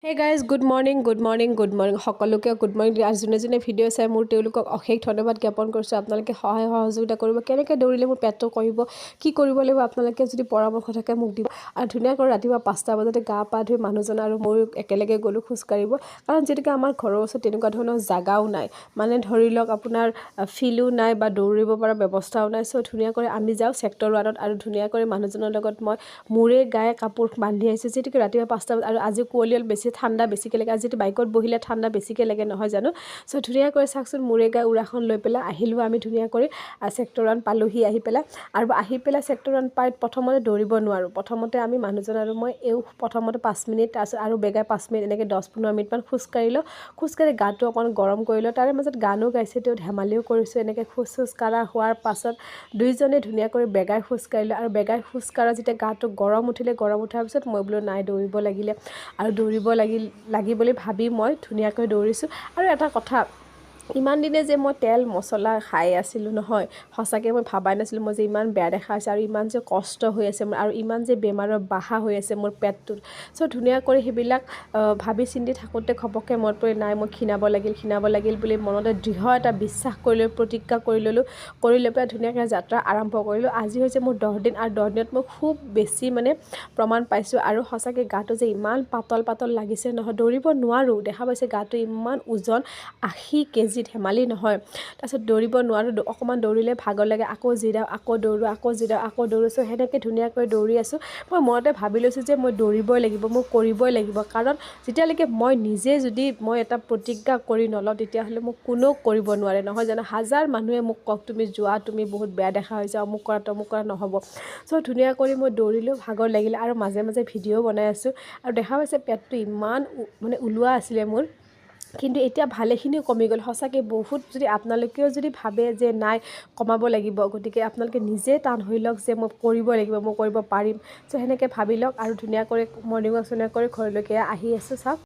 Hey guys good morning সকলোকে good morning. আৰু যোনে যোনে ভিডিঅ' চাই মোৰ তেওঁলোকক অশেষ ধন্যবাদ জ্ঞাপন কৰিছোঁ। আপোনালোকে সহায় সহযোগিতা কৰিব, কেনেকৈ দৌৰিলে মোৰ পেটটো কৰিব, কি কৰিব লাগিব আপোনালোকে যদি পৰামৰ্শ থাকে মোক দিব। আৰু ধুনীয়াকৈ ৰাতিপুৱা 5টা বজাতে গা পা ধুই মানুহজন আৰু ময়ো একেলগে গ'লোঁ খোজকাঢ়িব। কাৰণ যিহেতুকে আমাৰ ঘৰৰ ওচৰত তেনেকুৱা ধৰণৰ জাগাও নাই, মানে ধৰি লওক আপোনাৰ ফিল্ডো নাই বা দৌৰিব পৰা ব্যৱস্থাও নাই। চ' ধুনীয়াকৈ আমি যাওঁ ছেক্টৰ 1ত আৰু ধুনীয়াকৈ মানুহজনৰ লগত মই মূৰে গায়ে কাপোৰ বান্ধি আহিছোঁ, যিহেতুকে ৰাতিপুৱা 5টা বজাত আৰু আজি কুঁৱলীয়াল বেছি ঠাণ্ডা বেছিকৈ লাগে। আজি যিটো বাইকত বহিলে ঠাণ্ডা বেছিকৈ লাগে নহয় জানো। চ' ধুনীয়াকৈ চাওকচোন মূৰে গায়ে উৰাখন লৈ পেলাই আহিলোঁ আমি ধুনীয়াকৈ ছেক্টৰ 1 পালোহি। আহি পেলাই ছেক্টৰ 1 পাই প্ৰথমতে দৌৰিব নোৱাৰোঁ। প্ৰথমতে আমি মানুহজন আৰু মই প্ৰথমতে 5 মিনিট, তাৰপিছত আৰু বেগাই 5 মিনিট, এনেকৈ 10-15 মিনিটমান খোজকাঢ়িলোঁ। খোজকাঢ়ি গাটো অকণ গৰম কৰিলোঁ। তাৰে মাজত গানো গাইছে, তেওঁ ধেমালিও কৰিছোঁ। এনেকৈ খোজ কাঢ়া হোৱাৰ পাছত দুইজনে ধুনীয়াকৈ বেগাই খোজকাঢ়িলোঁ। আৰু বেগাই খোজকাঢ়া যেতিয়া গাটো গৰম উঠাৰ পিছত মই বোলো নাই দৌৰিব লাগিলে, আৰু দৌৰিব লাগি বুলি ভাবি মই ধুনীয়াকৈ দৌৰিছোঁ। আৰু এটা কথা, ইমান দিনে যে মই তেল মছলা খাই আছিলোঁ নহয়, সঁচাকৈ মই ভাবাই নাছিলোঁ মই যে ইমান বেয়া দেখা আছে আৰু ইমান যে কষ্ট হৈ আছে মোৰ, আৰু ইমান যে বেমাৰৰ বাহা হৈ আছে মোৰ পেটটোত। চ' ধুনীয়াকৈ সেইবিলাক ভাবি চিন্তি থাকোঁতে ঘপককৈ মনত পৰি নাই মই ক্ষীণাব লাগিল বুলি মনতে দৃঢ় এটা বিশ্বাস কৰি লৈ প্ৰতিজ্ঞা কৰি ল'লোঁ। কৰি লৈ পেলাই ধুনীয়াকৈ যাত্ৰা আৰম্ভ কৰিলোঁ। আজি হৈছে মোৰ 10 দিন, আৰু 10 দিনত মই খুব বেছি মানে প্ৰমাণ পাইছোঁ। আৰু সঁচাকৈ গাটো যে ইমান পাতল লাগিছে নহয়, দৌৰিব নোৱাৰোঁ। দেখা পাইছে গাটো ইমান ওজন, 80 কেজি, ধেমালি নহয়। তাৰপিছত দৌৰিব নোৱাৰোঁ, অকণমান দৌৰিলে ভাগৰ লাগে, আকৌ জিৰাওঁ, আকৌ দৌৰোঁ, আকৌ জিৰাওঁ, আকৌ দৌৰোঁ। চ' সেনেকৈ ধুনীয়াকৈ দৌৰি আছোঁ। মই মনতে ভাবি লৈছোঁ যে মই দৌৰিবই লাগিব, মই কৰিবই লাগিব। কাৰণ যেতিয়ালৈকে মই নিজে যদি এটা প্ৰতিজ্ঞা কৰি নলওঁ, তেতিয়াহ'লে মোক কোনেও কৰিব নোৱাৰে নহয় জানো। হাজাৰ মানুহে মোক কওক তুমি যোৱা, তুমি বহুত বেয়া দেখা হৈছা, অমুক কৰা নহ'ব। চ' ধুনীয়া কৰি মই দৌৰিলোঁ, ভাগৰ লাগিলে, আৰু মাজে মাজে ভিডিঅ' বনাই আছোঁ। আৰু দেখা পাইছে পেটটো ইমান মানে ওলোৱা আছিলে মোৰ, কিন্তু এতিয়া ভালেখিনিও কমি গ'ল। সঁচাকৈ বহুত, যদি আপোনালোকেও যদি ভাবে যে নাই কমাব লাগিব, গতিকে আপোনালোকে নিজে টান হৈ লওক যে মই কৰিব লাগিব, মই কৰিব পাৰিম। চ' সেনেকৈ ভাবি লওক। আৰু ধুনীয়াকৈ মৰ্ণিং ৱাক কৰি ঘৰলৈকে আহি আছোঁ। চাওক